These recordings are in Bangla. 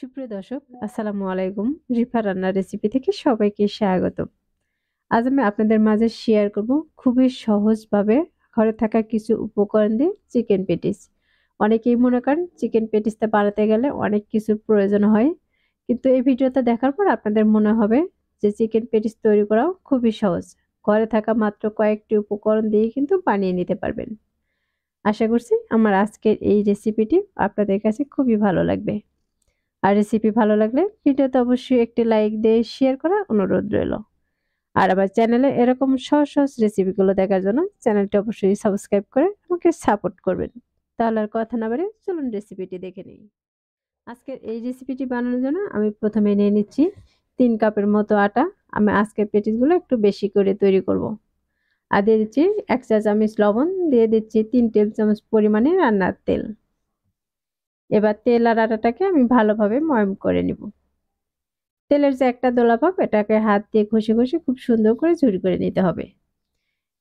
সুপ্রিয় দর্শক, আসসালামু আলাইকুম। রিফা রান্নার রেসিপি থেকে সবাইকে স্বাগতম। আজ আমি আপনাদের মাঝে শেয়ার করব খুবই সহজভাবে ঘরে থাকা কিছু উপকরণ দিয়ে চিকেন পেটিস। অনেকেই মনে করেন চিকেন পেটিসটা বানাতে গেলে অনেক কিছুর প্রয়োজন হয়, কিন্তু এই ভিডিওটা দেখার পর আপনাদের মনে হবে যে চিকেন পেটিস তৈরি করাও খুবই সহজ। ঘরে থাকা মাত্র কয়েকটি উপকরণ দিয়ে কিন্তু বানিয়ে নিতে পারবেন। আশা করছি আমার আজকের এই রেসিপিটি আপনাদের কাছে খুবই ভালো লাগবে। আর রেসিপি ভালো লাগলে ভিডিওতে অবশ্যই একটি লাইক দিয়ে শেয়ার করার অনুরোধ রইল। আর আমার চ্যানেলে এরকম সহজ সহজ রেসিপিগুলো দেখার জন্য চ্যানেলটি অবশ্যই সাবস্ক্রাইব করে আমাকে সাপোর্ট করবেন। তাহলে আর কথা না বাড়িয়ে চলুন রেসিপিটি দেখে নিই। আজকের এই রেসিপিটি বানানোর জন্য আমি প্রথমে নিয়ে নিচ্ছি 3 কাপের মতো আটা। আমি আজকের পেটিসগুলো একটু বেশি করে তৈরি করব। আর দিয়ে দিচ্ছি 1 চা চামচ লবণ, দিয়ে দিচ্ছি 3 টেবিল চামচ পরিমাণে রান্নার তেল। এবার তেল আর আটাটাকে আমি ভালোভাবে ময়ম করে নিব। তেলের যে একটা দোলা ভাব, এটাকে হাত দিয়ে ঘষে ঘষে খুব সুন্দর করে ঝুরি করে নিতে হবে।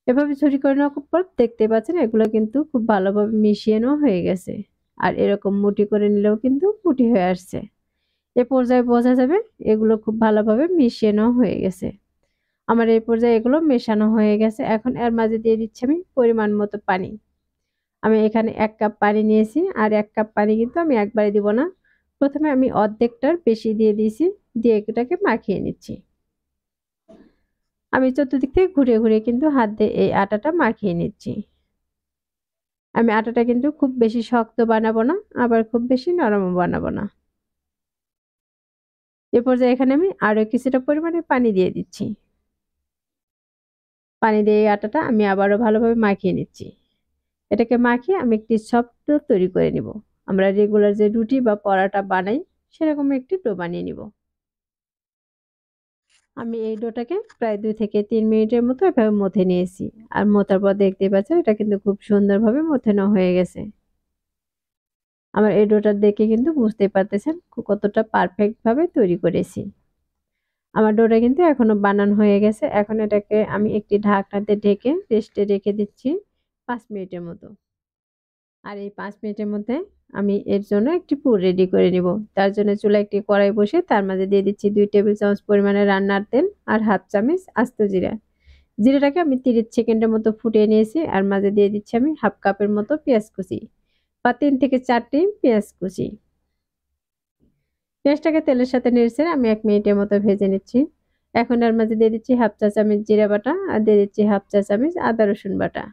এভাবে ঝুরি করে নেওয়ার পর দেখতে পাচ্ছেন এগুলো কিন্তু খুব ভালোভাবে মিশিয়ে নেওয়া হয়ে গেছে। আর এরকম মুঠি করে নিলেও কিন্তু মুঠি হয়ে আসছে। এ পর্যায়ে বোঝা যাবে এগুলো খুব ভালোভাবে মিশিয়ে নেওয়া হয়ে গেছে। আমার এই পর্যায়ে এগুলো মেশানো হয়ে গেছে। এখন এর মাঝে দিয়ে দিচ্ছি আমি পরিমাণ মতো পানি। আমি এখানে 1 কাপ পানি নিয়েছি, আর 1 কাপ পানি কিন্তু আমি একবারে দিব না। প্রথমে আমি অর্ধেকটার বেশি দিয়ে দিয়েছি, দিয়ে এটাকে মাখিয়ে নিচ্ছি। আমি চতুর্দিক থেকে ঘুরে ঘুরে কিন্তু হাত দিয়ে এই আটাটা মাখিয়ে নিচ্ছি। আমি আটাটা কিন্তু খুব বেশি শক্ত বানাবো না, আবার খুব বেশি নরমও বানাবো না। এ পর্যায়ে এখানে আমি আরো কিছুটা পরিমাণে পানি দিয়ে দিচ্ছি। পানি দিয়ে এই আটাটা আমি আবারও ভালোভাবে মাখিয়ে নিচ্ছি। এটাকে মাখিয়ে আমি একটি সফট ডো তৈরি করে নিব। আমরা রেগুলার যে রুটি বা পরোটা বানাই সেরকম একটি ডো বানিয়ে নিব। আমি এই ডোটাকে প্রায় 2 থেকে 3 মিনিটের মতো এভাবে মথে নিয়েছি। আর মথার পর দেখতেই পাচ্ছেন এটা কিন্তু খুব সুন্দরভাবে মথে নেওয়া হয়ে গেছে। আমার এই ডোটা দেখে কিন্তু বুঝতেই পারতেছেন কতটা পারফেক্ট ভাবে তৈরি করেছি। আমার ডোটা কিন্তু এখনো বানানো হয়ে গেছে। এখন এটাকে আমি একটি ঢাকনাতে ঢেকে রেস্টে রেখে দিচ্ছি 5 মিনিটের মতো। আর এই 5 মিনিটের মধ্যে আমি এর জন্য একটি পুর রেডি করে নিব। তার জন্য চুলায় একটি কড়াই বসে তার মাঝে দিয়ে দিচ্ছি 2 টেবিল চামচ পরিমাণে রান্নার তেল আর হাফ চামচ আস্ত জিরা। জিরাটাকে আমি 30 সেকেন্ডের মতো ফুটিয়ে নিয়েছি। আর মাঝে দিয়ে দিচ্ছি আমি হাফ কাপের মতো পেঁয়াজ কুচি বা 3 থেকে 4টি পেঁয়াজ কুচি। পেঁয়াজটাকে তেলের সাথে নেড়েচেড়ে আমি 1 মিনিটের মতো ভেজে নিচ্ছি। এখন এর মাঝে দিয়ে দিচ্ছি হাফ চা চামচ জিরা বাটা আর দিয়ে দিচ্ছি হাফ চা চামচ আদা রসুন বাটা।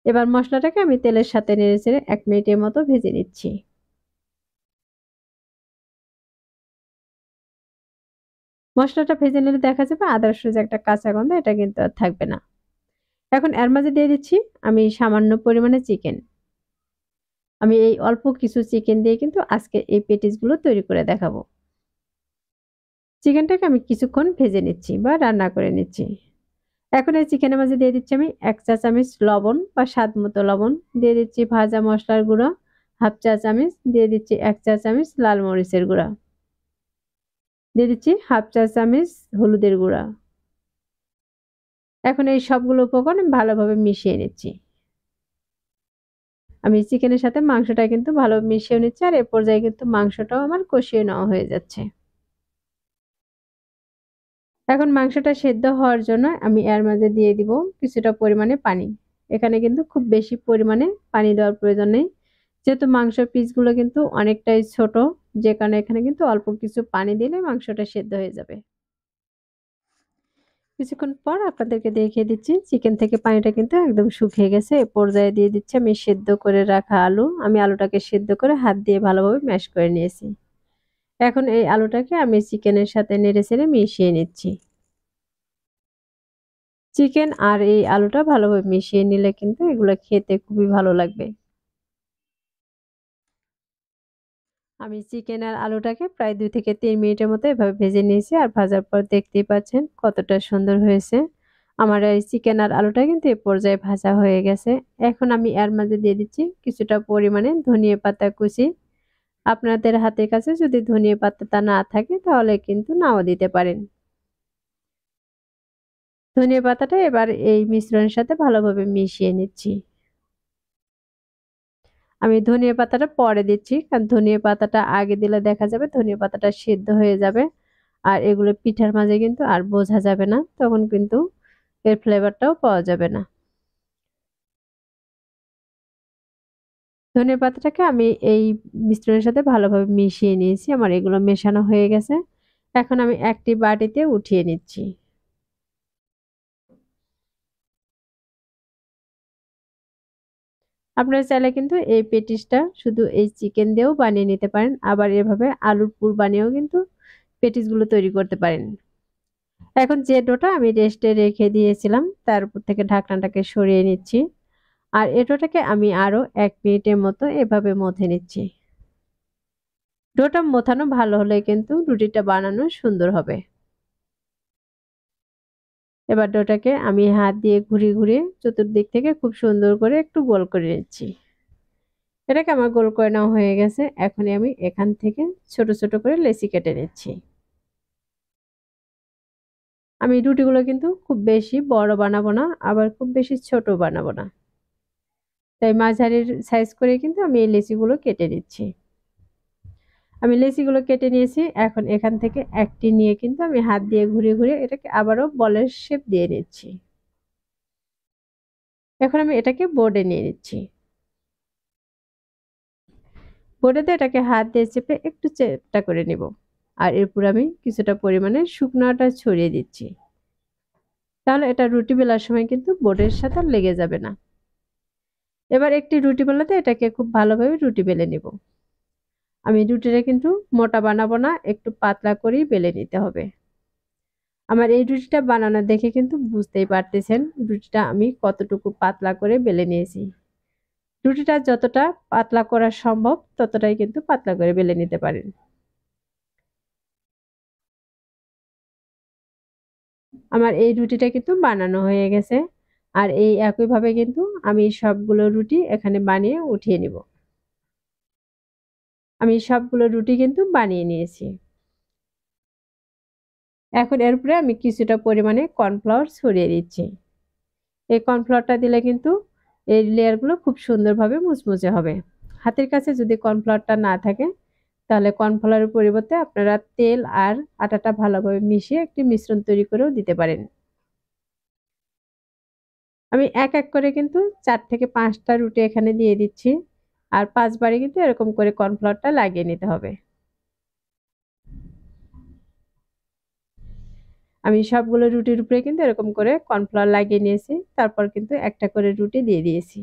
এবার মশলাটাকে আমি তেলের সাথে নেড়েচেড়ে 1 মিনিটের মতো ভেজে নিচ্ছি। মশলাটা ভেজে নিলে দেখা যাবে আদা রসুনের যে একটা কাঁচা গন্ধ এটা কিন্তু আর থাকবে না। এখন এর মাঝে দিয়ে দিচ্ছি আমি সামান্য পরিমাণে চিকেন। আমি এই অল্প কিছু চিকেন দিয়ে কিন্তু আজকে এই পেটিস গুলো তৈরি করে দেখাবো। চিকেনটাকে আমি কিছুক্ষণ ভেজে নিচ্ছি বা রান্না করে নিচ্ছি। এখন এই চিকেনের মাঝে দিয়ে দিচ্ছি আমি 1 চা চামচ লবণ বা স্বাদ মতো লবণ, দিয়ে দিচ্ছি ভাজা মশলার গুঁড়ো হাফ চা চামচ, দিয়ে দিচ্ছি 1 চা চামচ লাল মরিচের গুঁড়া, দিয়ে দিচ্ছি হাফ চা চামচ হলুদের গুঁড়া। এখন এই সবগুলো উপকরণ আমি ভালোভাবে মিশিয়ে নিচ্ছি। আমি চিকেনের সাথে মাংসটা কিন্তু ভালোভাবে মিশিয়ে নিচ্ছি, আর এ পর্যায়ে কিন্তু মাংসটাও আমার কষিয়ে নেওয়া হয়ে যাচ্ছে। এখন মাংসটা সেদ্ধ হওয়ার জন্য আমি এর মাঝে দিয়ে দিব কিছুটা পরিমাণে পানি। এখানে কিন্তু খুব বেশি পরিমাণে পানি দেওয়ার প্রয়োজন নেই, যেহেতু মাংসের পিসগুলো কিন্তু অনেকটাই ছোট, যে কারণে এখানে কিন্তু অল্প কিছু পানি দিলে মাংসটা সেদ্ধ হয়ে যাবে। কিছুক্ষণ পর আপনাদেরকে দেখিয়ে দিচ্ছি চিকেন থেকে পানিটা কিন্তু একদম শুকিয়ে গেছে। এ পর্যায়ে দিয়ে দিচ্ছি আমি সেদ্ধ করে রাখা আলু। আমি আলুটাকে সেদ্ধ করে হাত দিয়ে ভালোভাবে ম্যাশ করে নিয়েছি। এখন এই আলুটাকে আমি চিকেনের সাথে নেড়েচেড়ে মিশিয়ে নিচ্ছি। চিকেন আর এই আলুটা ভালোভাবে মিশিয়ে নিলে কিন্তু এগুলো খেতে খুবই ভালো লাগবে। আমি চিকেন আর আলুটাকে প্রায় 2 থেকে 3 মিনিটের মতো এভাবে ভেজে নিয়েছি, আর ভাজার পর দেখতেই পাচ্ছেন কতটা সুন্দর হয়েছে। আমার এই চিকেন আর আলুটা কিন্তু এ পর্যায়ে ভাজা হয়ে গেছে। এখন আমি এর মাঝে দিয়ে দিচ্ছি কিছুটা পরিমাণে ধনিয়া পাতা কুচি। আপনাদের হাতের কাছে যদি ধনিয়া পাতাটা না থাকে তাহলে কিন্তু নাও দিতে পারেন। ধনিয়া পাতাটা এবার এই মিশ্রণের সাথে ভালোভাবে মিশিয়ে নিচ্ছি। আমি ধনিয়া পাতাটা পরে দিচ্ছি, কারণ ধনিয়া পাতাটা আগে দিলে দেখা যাবে ধনিয়া পাতাটা সিদ্ধ হয়ে যাবে, আর এগুলো পিঠার মাঝে কিন্তু আর বোঝা যাবে না, তখন কিন্তু এর ফ্লেভারটাও পাওয়া যাবে না। ধনিয়া পাতাটাকে আমি এই মিশ্রণের সাথে ভালোভাবে মিশিয়ে নিয়েছি, আমার এগুলো মেশানো হয়ে গেছে। এখন আমি একটি বাটিতে উঠিয়ে নিচ্ছি। আপনারা চাইলে কিন্তু এই পেটিসটা শুধু এই চিকেন দিয়েও বানিয়ে নিতে পারেন, আবার এভাবে আলুর পুর বানিয়েও কিন্তু পেটিসগুলো তৈরি করতে পারেন। এখন যে ডোটা আমি রেস্টে রেখে দিয়েছিলাম তার উপর থেকে ঢাকনাটাকে সরিয়ে নিচ্ছি, আর এই ডোটাকে আমি আরো 1 মিনিটের মতো এভাবে মথে নিচ্ছি। ডোটা মথানো ভালো হলে কিন্তু রুটিটা বানানো সুন্দর হবে। এবার ডোটাকে আমি হাত দিয়ে ঘুরিয়ে ঘুরিয়ে চতুর্দিক থেকে খুব সুন্দর করে একটু গোল করে নিচ্ছি। এটাকে আমার গোল করে নেওয়া হয়ে গেছে। এখনই আমি এখান থেকে ছোট ছোট করে লেচি কেটে নিচ্ছি। আমি রুটিগুলো কিন্তু খুব বেশি বড় বানাবো না, আবার খুব বেশি ছোট বানাবো না, তাই মাঝারির সাইজ করে কিন্তু আমি এই লেচিগুলো কেটে নিচ্ছি। আমি লেচিগুলো কেটে নিয়েছি। এখন এখান থেকে একটি নিয়ে কিন্তু আমি হাত দিয়ে ঘুরিয়ে ঘুরিয়ে এটাকে আবারও বলের শেপ দিয়ে নিচ্ছি। এখন আমি এটাকে বোর্ডে নিয়ে নিচ্ছি। বোর্ডেতে এটাকে হাত দিয়ে চেপে একটু চেপটা করে নিব, আর এরপর আমি কিছুটা পরিমাণে শুকনো আটা ছড়িয়ে দিচ্ছি। তাহলে এটা রুটি বেলার সময় কিন্তু বোর্ডের সাথে লেগে যাবে না। এবার একটি রুটি বেলাতে এটাকে খুব ভালোভাবে রুটি বেলে নিব। আমি রুটিটা কিন্তু মোটা বানাবো না, একটু পাতলা করেই বেলে নিতে হবে। আমার এই রুটিটা বানানো দেখে কিন্তু বুঝতেই পারতেছেন রুটিটা আমি কতটুকু পাতলা করে বেলে নিয়েছি। রুটিটা যতটা পাতলা করা সম্ভব ততটাই কিন্তু পাতলা করে বেলে নিতে পারেন। আমার এই রুটিটা কিন্তু বানানো হয়ে গেছে, আর এই একইভাবে কিন্তু আমি সবগুলো রুটি এখানে বানিয়ে উঠিয়ে নিব। আমি সবগুলো রুটি কিন্তু বানিয়ে নিয়েছি। এখন এর উপরে আমি কিছুটা পরিমাণে কর্নফ্লাওয়ার ছড়িয়ে দিচ্ছি। এই কর্নফ্লাওয়ারটা দিলে কিন্তু এই লেয়ারগুলো খুব সুন্দরভাবে মুচমুচে হবে। হাতের কাছে যদি কর্নফ্লাওয়ারটা না থাকে তাহলে কর্নফ্লাওয়ারের পরিবর্তে আপনারা তেল আর আটাটা ভালোভাবে মিশিয়ে একটি মিশ্রণ তৈরি করেও দিতে পারেন। আমি এক এক করে কিন্তু 4 থেকে 5টা রুটি এখানে দিয়ে দিচ্ছি, আর 5 বারে কিন্তু এরকম করে কর্নফ্লাওয়ারটা লাগিয়ে নিতে হবে। আমি সবগুলো রুটির উপরে কিন্তু এরকম করে কর্নফ্লাওয়ার লাগিয়ে নিয়েছি, তারপর কিন্তু একটা করে রুটি দিয়ে দিয়েছি।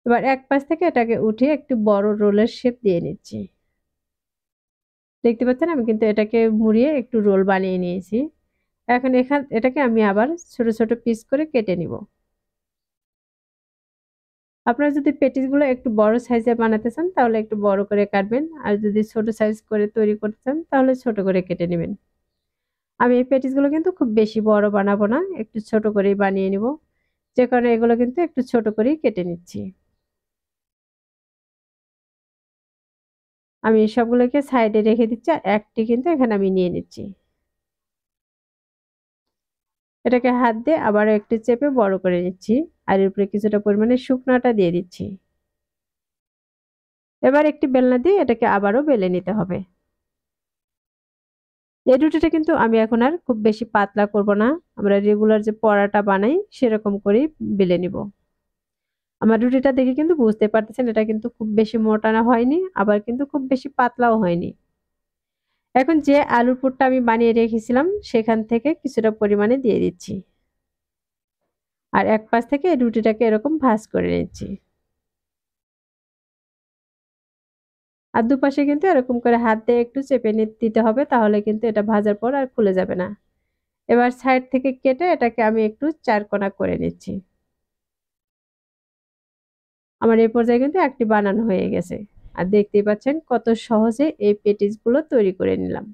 এবার এক পাশ থেকে এটাকে উঠিয়ে একটু বড় রোলের শেপ দিয়ে নিচ্ছি। দেখতে পাচ্ছেন আমি কিন্তু এটাকে মুড়িয়ে একটু রোল বানিয়ে নিয়েছি। এখন এটাকে আমি আবার ছোট ছোট পিস করে কেটে নিব। আপনারা যদি পেটিসগুলো একটু বড় সাইজে বানাতে চান তাহলে একটু বড় করে কাটবেন, আর যদি ছোট সাইজ করে তৈরি করতে চান তাহলে ছোট করে কেটে নেবেন। আমি এই পেটিসগুলো কিন্তু খুব বেশি বড় বানাবো না, একটু ছোট করেই বানিয়ে নিব, যে কারণে এগুলো কিন্তু একটু ছোট করেই কেটে নিচ্ছি। আমি সবগুলোকে সাইডে রেখে দিচ্ছি, আর একটি কিন্তু এখানে আমি নিয়ে নিচ্ছি। এটাকে হাত দিয়ে আবার একটু চেপে বড় করে নিচ্ছি, আর এর উপরে কিছুটা পরিমাণে শুকনো আটা দিয়ে দিচ্ছি। এবার একটি বেলনা দিয়ে এটাকে আবারও বেলে নিতে হবে। এই রুটিটা কিন্তু আমি এখন আর খুব বেশি পাতলা করব না, আমরা রেগুলার যে পরাটা বানাই সেরকম করেই বেলে নিব। আমার রুটিটা দেখে কিন্তু বুঝতে পারতেছেন এটা কিন্তু খুব বেশি মোটা না হয়নি, আবার কিন্তু খুব বেশি পাতলাও হয়নি। এখন যে আলুর পুরটা আমি বানিয়ে রেখেছিলাম সেখান থেকে কিছুটা পরিমাণে দিয়ে দিচ্ছি, আর এক পাশ থেকে এই রুটিটাকে এরকম ভাঁজ করে নিচ্ছি। আর দুপাশে কিন্তু এরকম করে হাত দিয়ে একটু চেপে দিতে হবে, তাহলে কিন্তু এটা ভাজার পর আর খুলে যাবে না। এবার সাইড থেকে কেটে এটাকে আমি একটু চারকোনা করে নিচ্ছি। আমার এই পর্যায়ে কিন্তু একটি বানানো হয়ে গেছে, আর দেখতেই পাচ্ছেন কত সহজে এই পেটিস গুলো তৈরি করে নিলাম।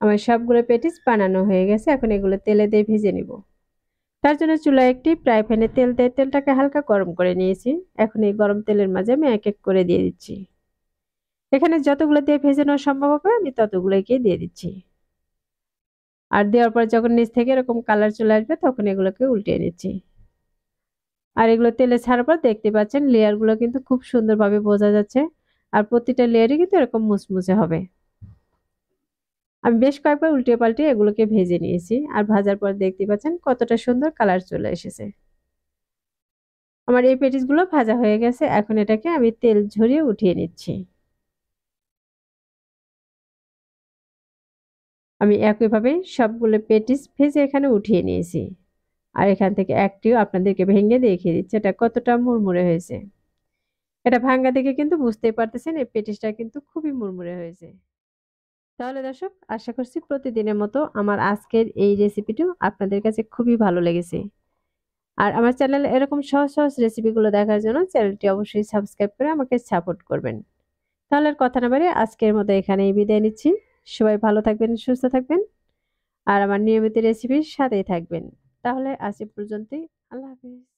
আমার সবগুলো পেটিস বানানো হয়ে গেছে, এখন এগুলো তেলে দিয়ে ভেজে নিব। তার জন্য চুলায় একটি ফ্রাই প্যানে তেল দিয়ে তেলটাকে হালকা গরম করে নিয়েছি। এখন এই গরম তেলের মাঝে আমি এক এক করে দিয়ে দিচ্ছি। এখানে যতগুলো দিয়ে ভেজে নেওয়া সম্ভব হবে আমি ততগুলোকে দিয়ে দিচ্ছি। আর দেওয়ার পর যখন নিচ থেকে এরকম কালার চলে আসবে তখন এগুলোকে উল্টিয়ে নিচ্ছি। আর এগুলো তেলে ছাড়ার পর দেখতে পাচ্ছেন লেয়ার গুলো কিন্তু খুব সুন্দরভাবে বোঝা যাচ্ছে। আর প্রতিটা লেয়ারই কিন্তু এরকম মুচমুচে হবে। আমি বেশ কয়েকবার উল্টিয়ে পাল্টিয়ে এগুলোকে ভেজে নিয়েছি। আর ভাজার পর দেখতে পাচ্ছেন কতটা সুন্দর কালার চলে এসেছে। আমার এই পেটিস গুলো ভাজা হয়ে গেছে। এখন এটাকে আমি তেল ঝরিয়ে উঠিয়ে নিচ্ছি। আমি একইভাবে সবগুলো পেটিস ভেজে এখানে উঠিয়ে নিয়েছি। আর এখান থেকে একটিও আপনাদেরকে ভেঙে দেখিয়ে দিচ্ছি এটা কতটা মুড়মুড়ে হয়েছে। এটা ভাঙ্গা দেখে কিন্তু বুঝতেই পারতেছেন এই পেটিসটা কিন্তু খুবই মুড়মুড়ে হয়েছে। তাহলে দর্শক, আশা করছি প্রতিদিনের মতো আমার আজকের এই রেসিপিটিও আপনাদের কাছে খুবই ভালো লেগেছে। আর আমার চ্যানেলে এরকম সহজ সহজ রেসিপিগুলো দেখার জন্য চ্যানেলটি অবশ্যই সাবস্ক্রাইব করে আমাকে সাপোর্ট করবেন। তাহলে আর কথা না বাড়িয়ে আজকের মতো এখানেই বিদায় নিচ্ছি। সবাই ভালো থাকবেন, সুস্থ থাকবেন। আর আমার নিয়মিত রেসিপির সাথেই থাকবেন। তাহলে আজ এ পর্যন্তই। আল্লাহ হাফেজ।